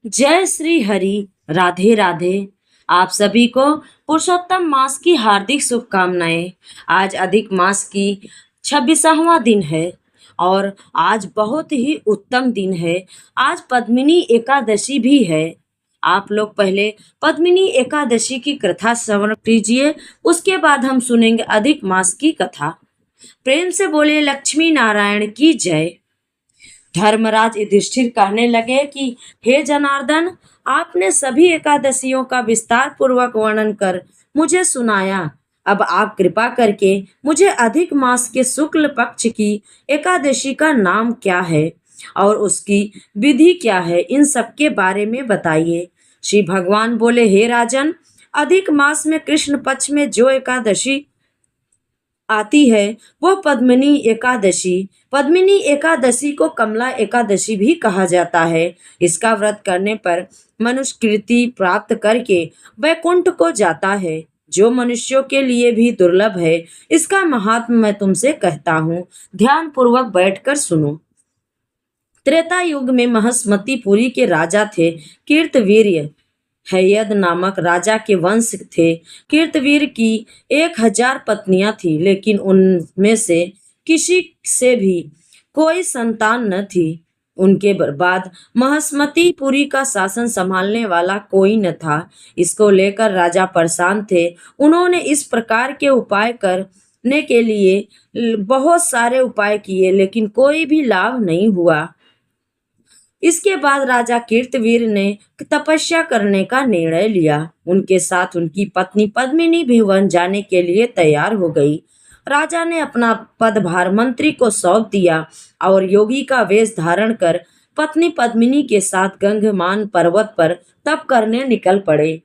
जय श्री हरि। राधे राधे। आप सभी को पुरुषोत्तम मास की हार्दिक शुभकामनाएं। आज अधिक मास की 26वां दिन है और आज बहुत ही उत्तम दिन है। आज पद्मिनी एकादशी भी है। आप लोग पहले पद्मिनी एकादशी की कथा श्रवण कीजिए, उसके बाद हम सुनेंगे अधिक मास की कथा। प्रेम से बोले लक्ष्मी नारायण की जय। धर्मराज युधिष्ठिर कहने लगे कि हे जनार्दन, आपने सभी एकादशियों का विस्तार पूर्वक वर्णन कर मुझे सुनाया। अब आप कृपा करके मुझे अधिक मास के शुक्ल पक्ष की एकादशी का नाम क्या है और उसकी विधि क्या है, इन सब के बारे में बताइए। श्री भगवान बोले, हे राजन, अधिक मास में कृष्ण पक्ष में जो एकादशी आती है वो पद्मिनी एकादशी। पद्मिनी एकादशी को कमला एकादशी भी कहा जाता है। इसका व्रत करने पर मनुष्य कीर्ति प्राप्त करके वैकुंठ को जाता है, जो मनुष्यों के लिए भी दुर्लभ है। इसका महात्म्य मैं तुमसे कहता हूँ, ध्यान पूर्वक बैठकर सुनो। त्रेता युग में महस्मतिपुरी के राजा थे कीर्तवीर्य। हैयद नामक राजा के वंश थे। कीर्तवीर की 1000 पत्नियां थी, लेकिन उनमें से किसी से भी कोई संतान न थी। उनके बाद महस्मतिपुरी का शासन संभालने वाला कोई न था। इसको लेकर राजा परेशान थे। उन्होंने इस प्रकार के उपाय करने के लिए बहुत सारे उपाय किए, लेकिन कोई भी लाभ नहीं हुआ। इसके बाद राजा कीर्तवीर ने तपस्या करने का निर्णय लिया। उनके साथ उनकी पत्नी पद्मिनी भी वन जाने के लिए तैयार हो गई। राजा ने अपना पदभार मंत्री को सौंप दिया और योगी का वेश धारण कर पत्नी पद्मिनी के साथ गंगमान पर्वत पर तप करने निकल पड़े।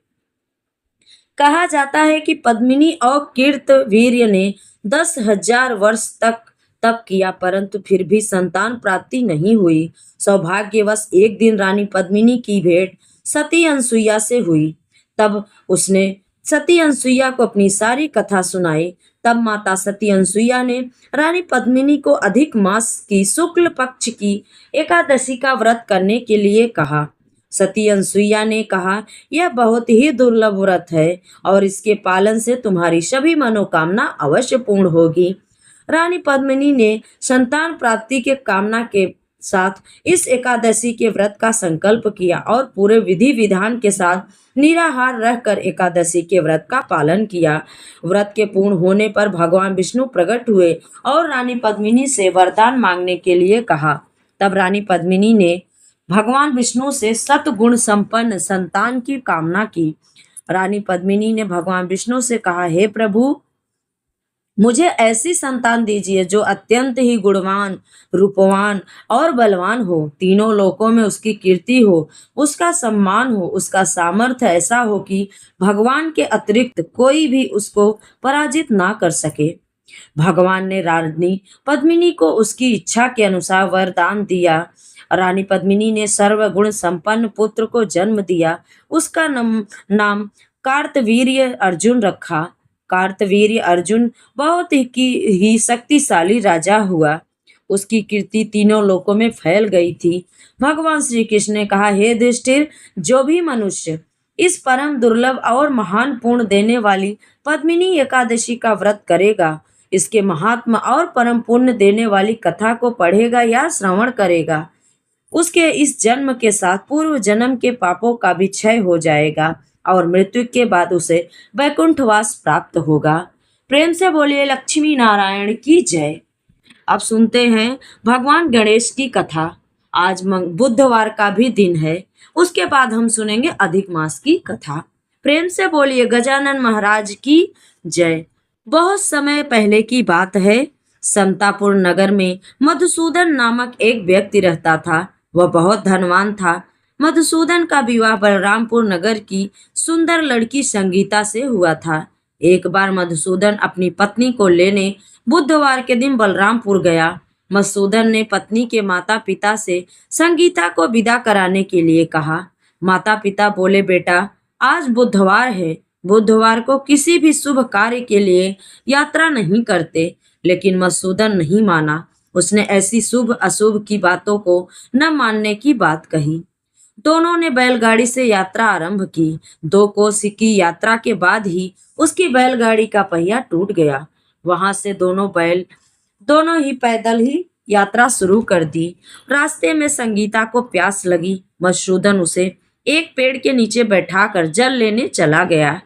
कहा जाता है कि पद्मिनी और कीर्तवीर्य ने 10,000 वर्ष तक तप किया, परंतु फिर भी संतान प्राप्ति नहीं हुई। सौभाग्यवश एक दिन रानी पद्मिनी की भेंट सती अनसुईया से हुई। तब उसने सती अनसुईया को अपनी सारी कथा सुनाई। तब माता सती अनसुईया ने रानी पद्मिनी को अधिक मास की शुक्ल पक्ष की एकादशी का व्रत करने के लिए कहा। सती अनसुईया ने कहा, यह बहुत ही दुर्लभ व्रत है और इसके पालन से तुम्हारी सभी मनोकामना अवश्य पूर्ण होगी। रानी पद्मिनी ने संतान प्राप्ति के कामना के साथ इस एकादशी के व्रत का संकल्प किया और पूरे विधि विधान के साथ निराहार रहकर एकादशी के व्रत का पालन किया। व्रत के पूर्ण होने पर भगवान विष्णु प्रकट हुए और रानी पद्मिनी से वरदान मांगने के लिए कहा। तब रानी पद्मिनी ने भगवान विष्णु से सतगुण संपन्न संतान की कामना की। रानी पद्मिनी ने भगवान विष्णु से कहा, हे प्रभु, मुझे ऐसी संतान दीजिए जो अत्यंत ही गुणवान, रूपवान और बलवान हो। तीनों लोकों में उसकी कीर्ति हो, उसका सम्मान हो, उसका सामर्थ्य ऐसा हो कि भगवान के अतिरिक्त कोई भी उसको पराजित ना कर सके। भगवान ने रानी पद्मिनी को उसकी इच्छा के अनुसार वरदान दिया। रानी पद्मिनी ने सर्वगुण संपन्न पुत्र को जन्म दिया। उसका नाम कार्तवीर्य अर्जुन रखा। कार्तवीर्य अर्जुन बहुत ही शक्तिशाली राजा हुआ। उसकी कीर्ति तीनों लोकों में फैल गई थी। भगवान श्री कृष्ण ने कहा, हे युधिष्ठिर, जो भी मनुष्य इस परम दुर्लभ और महान पुण्य देने वाली पद्मिनी एकादशी का व्रत करेगा, इसके महात्मा और परम पुण्य देने वाली कथा को पढ़ेगा या श्रवण करेगा, उसके इस जन्म के साथ पूर्व जन्म के पापों का भी क्षय हो जाएगा और मृत्यु के बाद उसे वैकुंठवास प्राप्त होगा। प्रेम से बोलिए लक्ष्मी नारायण की जय। अब सुनते हैं भगवान गणेश की कथा। आज बुधवार का भी दिन है। उसके बाद हम सुनेंगे अधिक मास की कथा। प्रेम से बोलिए गजानन महाराज की जय। बहुत समय पहले की बात है। समतापुर नगर में मधुसूदन नामक एक व्यक्ति रहता था। वह बहुत धनवान था। मधुसूदन का विवाह बलरामपुर नगर की सुंदर लड़की संगीता से हुआ था। एक बार मधुसूदन अपनी पत्नी को लेने बुधवार के दिन बलरामपुर गया। मधुसूदन ने पत्नी के माता पिता से संगीता को विदा कराने के लिए कहा। माता पिता बोले, बेटा, आज बुधवार है। बुधवार को किसी भी शुभ कार्य के लिए यात्रा नहीं करते। लेकिन मधुसूदन नहीं माना। उसने ऐसी शुभ अशुभ की बातों को न मानने की बात कही। दोनों ने बैलगाड़ी से यात्रा आरंभ की। 2 कोस की यात्रा के बाद ही उसकी बैलगाड़ी का पहिया टूट गया। वहां से दोनों ही पैदल ही यात्रा शुरू कर दी। रास्ते में संगीता को प्यास लगी। मधुसूदन उसे एक पेड़ के नीचे बैठाकर जल लेने चला गया।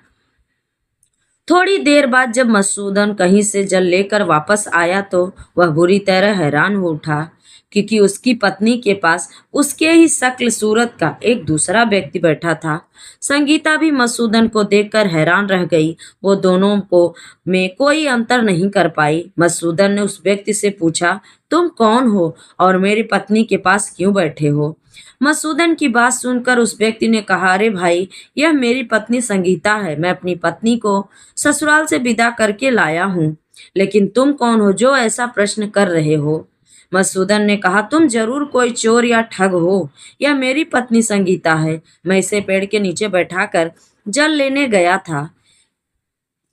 थोड़ी देर बाद जब मधुसूदन कहीं से जल लेकर वापस आया तो वह बुरी तरह हैरान हो उठा, क्योंकि उसकी पत्नी के पास उसके ही शक्ल सूरत का एक दूसरा व्यक्ति बैठा था। संगीता भी मधुसूदन को देखकर हैरान रह गई। वो दोनों को में कोई अंतर नहीं कर पाई। मधुसूदन ने उस व्यक्ति से पूछा, तुम कौन हो और मेरी पत्नी के पास क्यों बैठे हो? मधुसूदन की बात सुनकर उस व्यक्ति ने कहा, अरे भाई, यह मेरी पत्नी संगीता है। मैं अपनी पत्नी को ससुराल से विदा करके लाया हूँ। लेकिन तुम कौन हो जो ऐसा प्रश्न कर रहे हो? मधुसूदन ने कहा, तुम जरूर कोई चोर या ठग हो। यह मेरी पत्नी संगीता है। मैं इसे पेड़ के नीचे बैठाकर जल लेने गया था।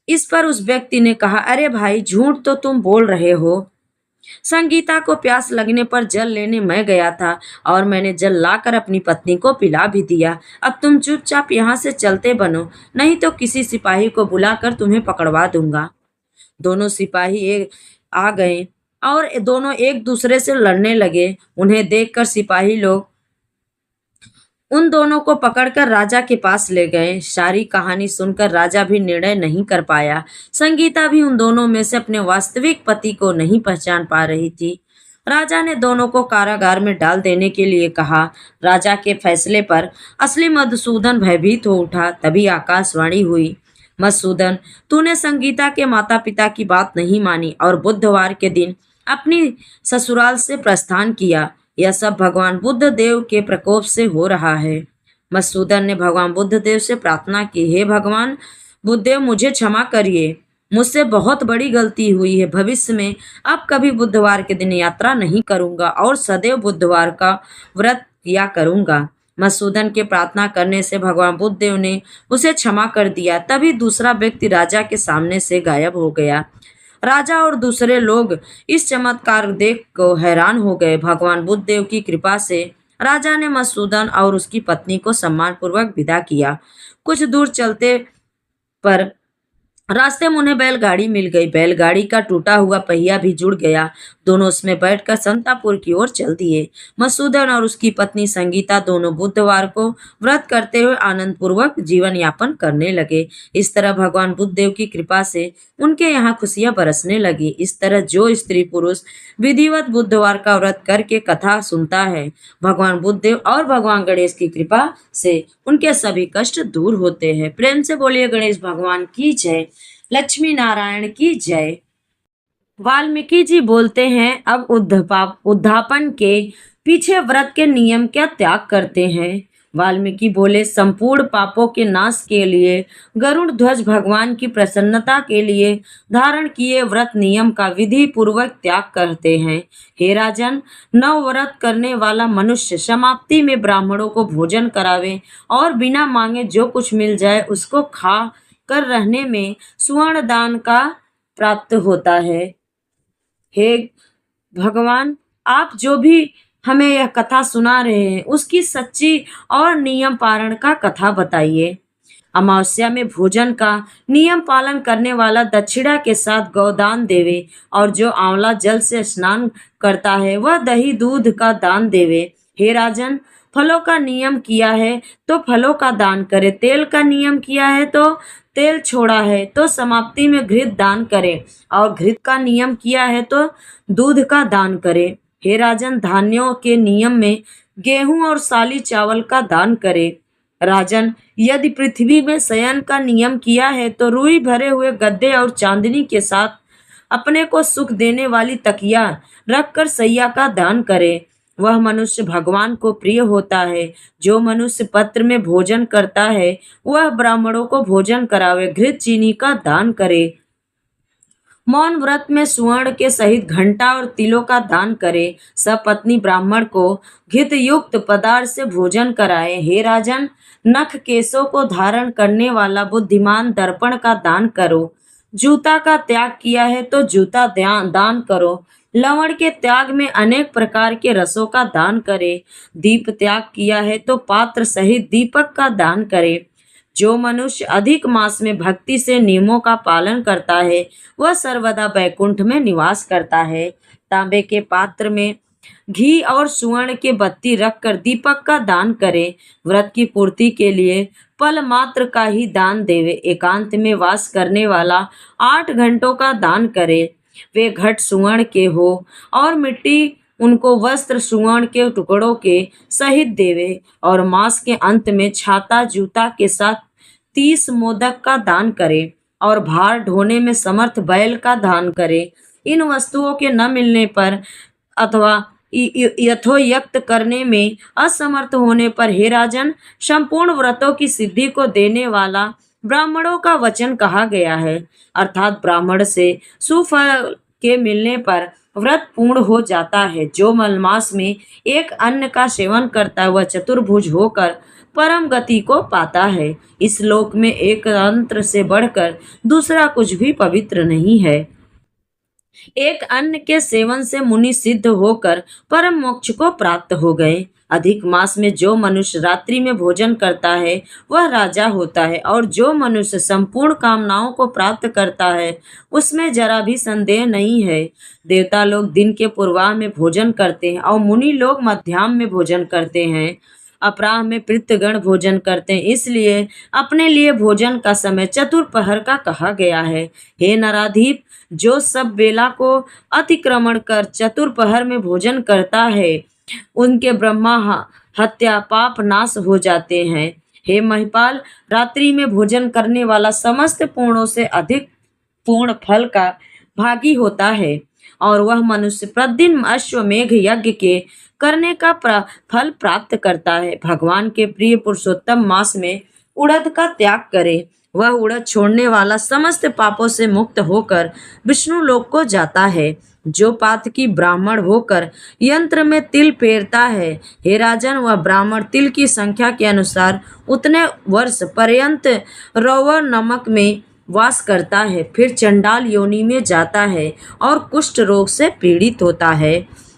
इस पर उस व्यक्ति ने कहा, अरे भाई, झूठ तो तुम बोल रहे हो। संगीता को प्यास लगने पर जल लेने मैं गया था और मैंने जल लाकर अपनी पत्नी को पिला भी दिया। अब तुम चुपचाप यहाँ से चलते बनो, नहीं तो किसी सिपाही को बुलाकर तुम्हें पकड़वा दूंगा। दोनों सिपाही आ गए और दोनों एक दूसरे से लड़ने लगे। उन्हें देखकर सिपाही लोग उन दोनों को पकड़कर राजा के पास ले गए। सारी कहानी सुनकर राजा भी निर्णय नहीं कर पाया। संगीता भी उन दोनों में से अपने वास्तविक पति को नहीं पहचान पा रही थी। राजा ने दोनों को कारागार में डाल देने के लिए कहा। राजा के फैसले पर असली मधुसूदन भयभीत हो उठा। तभी आकाशवाणी हुई, मधुसूदन, तूने संगीता के माता पिता की बात नहीं मानी और बुधवार के दिन अपनी ससुराल से प्रस्थान किया। यह सब भगवान बुद्ध देव के प्रकोप से हो रहा है। मधुसूदन ने भगवान बुद्ध देव से प्रार्थना की, हे भगवान बुद्ध देव, मुझे क्षमा करिए। मुझसे बहुत बड़ी गलती हुई है। भविष्य में अब कभी बुधवार के दिन यात्रा नहीं करूंगा और सदैव बुधवार का व्रत किया करूंगा। मधुसूदन के प्रार्थना करने से भगवान बुद्ध देव ने उसे क्षमा कर दिया। तभी दूसरा व्यक्ति राजा के सामने से गायब हो गया। राजा और दूसरे लोग इस चमत्कार देख को हैरान हो गए। भगवान बुद्ध देव की कृपा से राजा ने मधुसूदन और उसकी पत्नी को सम्मानपूर्वक विदा किया। कुछ दूर चलते पर रास्ते में उन्हें बैलगाड़ी मिल गई। बैलगाड़ी का टूटा हुआ पहिया भी जुड़ गया। दोनों उसमें बैठकर संतापुर की ओर चल दिए। मधुसूदन और उसकी पत्नी संगीता दोनों बुधवार को व्रत करते हुए आनंद पूर्वक जीवन यापन करने लगे। इस तरह भगवान बुद्ध देव की कृपा से उनके यहाँ खुशियां बरसने लगी। इस तरह जो स्त्री पुरुष विधिवत बुधवार का व्रत करके कथा सुनता है, भगवान बुद्ध देव और भगवान गणेश की कृपा से उनके सभी कष्ट दूर होते हैं। प्रेम से बोलिए गणेश भगवान की जय, लक्ष्मी नारायण की जय। वाल्मीकि जी बोलते हैं, अब उद्धापन के पीछे व्रत के नियम क्या त्याग करते हैं। वाल्मीकि बोले, संपूर्ण पापों के नाश के लिए गरुड़ ध्वज भगवान की प्रसन्नता के लिए धारण किए व्रत नियम का विधि पूर्वक त्याग करते हैं। हे राजन, नव व्रत करने वाला मनुष्य समाप्ति में ब्राह्मणों को भोजन करावे और बिना मांगे जो कुछ मिल जाए उसको खा कर रहने में स्वर्ण दान का प्राप्त होता है। हे भगवान, आप जो भी हमें यह कथा सुना रहे हैं उसकी सच्ची और नियम पालन का कथा बताइए। अमावस्या में भोजन का नियम पालन करने वाला दक्षिणा के साथ गौदान देवे और जो आंवला जल से स्नान करता है वह दही दूध का दान देवे। हे राजन, फलों का नियम किया है तो फलों का दान करे, तेल का नियम किया है तो तेल छोड़ा है तो समाप्ति में घृत दान करे और घृत का नियम किया है तो दूध का दान करे। हे राजन, धान्यों के नियम में गेहूं और साली चावल का दान करे। राजन, यदि पृथ्वी में शयन का नियम किया है तो रुई भरे हुए गद्दे और चांदनी के साथ अपने को सुख देने वाली तकिया रखकर सैया का दान करे। वह मनुष्य भगवान को प्रिय होता है। जो मनुष्य पत्र में भोजन करता है वह ब्राह्मणों को भोजन करावे, घृत चीनी का दान करे। मौन व्रत में सुवर्ण के सहित घंटा और तिलों का दान करे। सब पत्नी ब्राह्मण को घृत युक्त पदार्थ से भोजन कराए। हे राजन, नख केशों को धारण करने वाला बुद्धिमान दर्पण का दान करो। जूता का त्याग किया है तो जूता दान करो। लवण के त्याग में अनेक प्रकार के रसों का दान करे। दीप त्याग किया है तो पात्र सहित दीपक का दान करे। जो मनुष्य अधिक मास में भक्ति से नियमों का पालन करता है वह सर्वदा बैकुंठ में निवास करता है। तांबे के पात्र में घी और सुवर्ण के बत्ती रखकर दीपक का दान करे। व्रत की पूर्ति के लिए पल मात्र का ही दान देवे। एकांत में वास करने वाला 8 घंटों का दान करे। वे घट सुवर्ण के हो और मिट्टी उनको वस्त्र सुवर्ण के टुकड़ों के सहित देवे। और मास के अंत में छाता जूता के साथ 30 मोदक का दान करे और भार ढोने में समर्थ बैल का दान करे। इन वस्तुओं के न मिलने पर अथवा यथोक्त करने में असमर्थ होने पर हे राजन, संपूर्ण व्रतों की सिद्धि को देने वाला ब्राह्मणों का वचन कहा गया है। अर्थात ब्राह्मण से सुफल के मिलने पर व्रत पूर्ण हो जाता है। जो मलमास में एक अन्न का सेवन करता है वह चतुर्भुज होकर परम गति को पाता है। इस लोक में एक तंत्र से बढ़कर दूसरा कुछ भी पवित्र नहीं है। एक अन्न के सेवन से मुनि सिद्ध होकर परम मोक्ष को प्राप्त हो गए। अधिक मास में जो मनुष्य रात्रि में भोजन करता है वह राजा होता है, और जो मनुष्य संपूर्ण कामनाओं को प्राप्त करता है उसमें जरा भी संदेह नहीं है। देवता लोग दिन के पूर्वाह में भोजन करते हैं और मुनि लोग मध्याह्न में भोजन करते हैं। अपराह में पितृगण भोजन करते हैं, इसलिए अपने लिए भोजन का समय चतुर्पहर का कहा गया है। हे नराधीप, जो सब बेला को अतिक्रमण कर चतुर्पहर में भोजन करता है उनके ब्रह्मा हत्या पाप नाश हो जाते हैं। हे महिपाल, रात्रि में भोजन करने वाला समस्त पूर्णों से अधिक पूर्ण फल का भागी होता है, और वह मनुष्य प्रतिदिन अश्वमेघ यज्ञ के करने का फल प्राप्त करता है। भगवान के प्रिय पुरुषोत्तम मास में उड़द का त्याग करे। वह उड़द छोड़ने वाला समस्त पापों से मुक्त होकर विष्णु लोक को जाता है। जो पातकी ब्राह्मण होकर यंत्र में तिल पेरता है, हे राजन, वह ब्राह्मण तिल की संख्या के अनुसार उतने वर्ष पर्यंत रौवर नमक में वास करता है, फिर चंडाल योनि में जाता है और कुष्ठ रोग से पीड़ित होता है।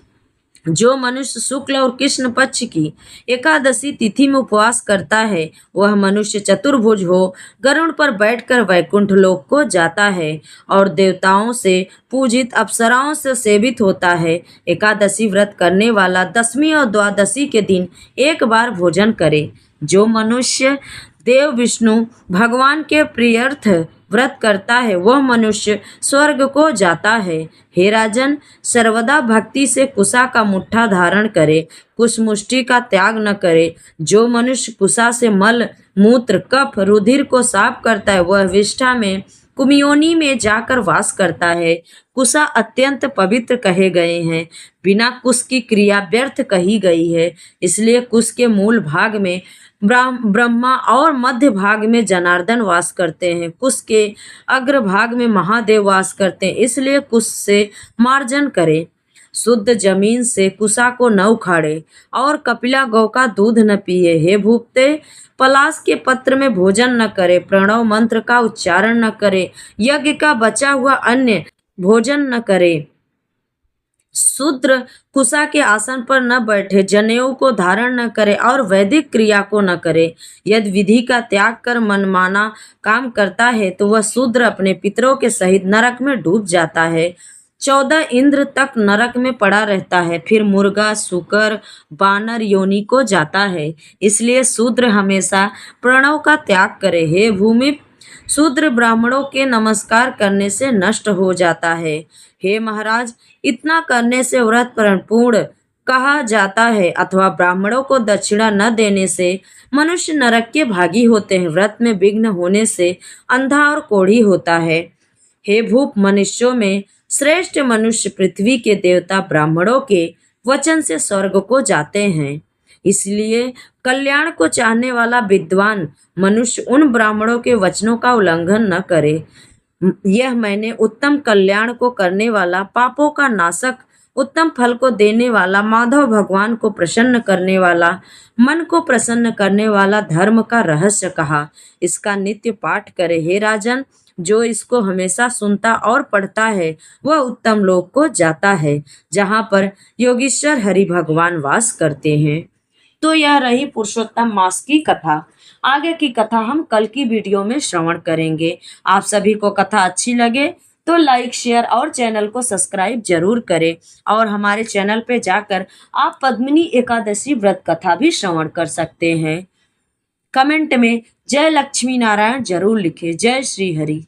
जो मनुष्य शुक्ल और कृष्ण पक्ष की एकादशी तिथि में उपवास करता है वह मनुष्य चतुर्भुज हो गरुड़ पर बैठकर वैकुंठ लोक को जाता है और देवताओं से पूजित अप्सराओं से सेवित होता है। एकादशी व्रत करने वाला दसवीं और द्वादशी के दिन एक बार भोजन करे। जो मनुष्य देव विष्णु भगवान के प्रियर्थ व्रत करता है वह मनुष्य स्वर्ग को जाता है। हे राजन, सर्वदा भक्ति से कुसा का मुट्ठा धारण करे, कुश मुष्टि का त्याग न करे। जो मनुष्य कुसा से मल मूत्र कफ रुधिर को साफ करता है वह विष्ठा में कुमियोनी में जाकर वास करता है। कुसा अत्यंत पवित्र कहे गए हैं, बिना कुश की क्रिया व्यर्थ कही गई है। इसलिए कुश के मूल भाग में ब्रह्मा और मध्य भाग में जनार्दन वास करते हैं। कुश के अग्र भाग में महादेव वास करते हैं, इसलिए कुश से मार्जन करे। शुद्ध जमीन से कुसा को न उखाड़े और कपिला गौ का दूध न पिए। हे भूपते, पलाश के पत्र में भोजन न करे, प्रणव मंत्र का उच्चारण न करे, यज्ञ का बचा हुआ अन्य भोजन न करे, शूद्र कुसा के आसन पर न बैठे, जनेऊ को धारण न करे और वैदिक क्रिया को न करे। यदि विधि का त्याग कर मनमाना काम करता है तो वह शूद्र अपने पितरों के सहित नरक में डूब जाता है। 14 इंद्र तक नरक में पड़ा रहता है, फिर मुर्गा सुकर बानर योनि को जाता है। इसलिए शूद्र हमेशा प्रणव का त्याग करे। हे भूमि, शूद्र ब्राह्मणों के नमस्कार करने से नष्ट हो जाता है। हे महाराज, इतना करने से व्रत पूर्ण कहा जाता है, अथवा ब्राह्मणों को दक्षिणा न देने से मनुष्य नरक के भागी होते हैं। व्रत में विघ्न होने से अंधा और कोढ़ी होता है। हे भूप, मनुष्यों में श्रेष्ठ मनुष्य पृथ्वी के देवता ब्राह्मणों के वचन से स्वर्ग को जाते हैं। इसलिए कल्याण को चाहने वाला विद्वान मनुष्य उन ब्राह्मणों के वचनों का उल्लंघन न करे। यह मैंने उत्तम कल्याण को करने वाला पापों का नाशक उत्तम फल को देने वाला, माधव भगवान को प्रसन्न करने वाला, मन को प्रसन्न करने वाला धर्म का रहस्य कहा। इसका नित्य पाठ करे हे राजन। जो इसको हमेशा सुनता और पढ़ता है वह उत्तम लोक को जाता है, जहाँ पर योगीश्वर हरि भगवान वास करते हैं। तो यह रही पुरुषोत्तम मास की कथा। आगे की कथा हम कल की वीडियो में श्रवण करेंगे। आप सभी को कथा अच्छी लगे तो लाइक, शेयर और चैनल को सब्सक्राइब जरूर करें, और हमारे चैनल पे जाकर आप पद्मिनी एकादशी व्रत कथा भी श्रवण कर सकते हैं। कमेंट में जय लक्ष्मी नारायण जरूर लिखें। जय श्री हरि।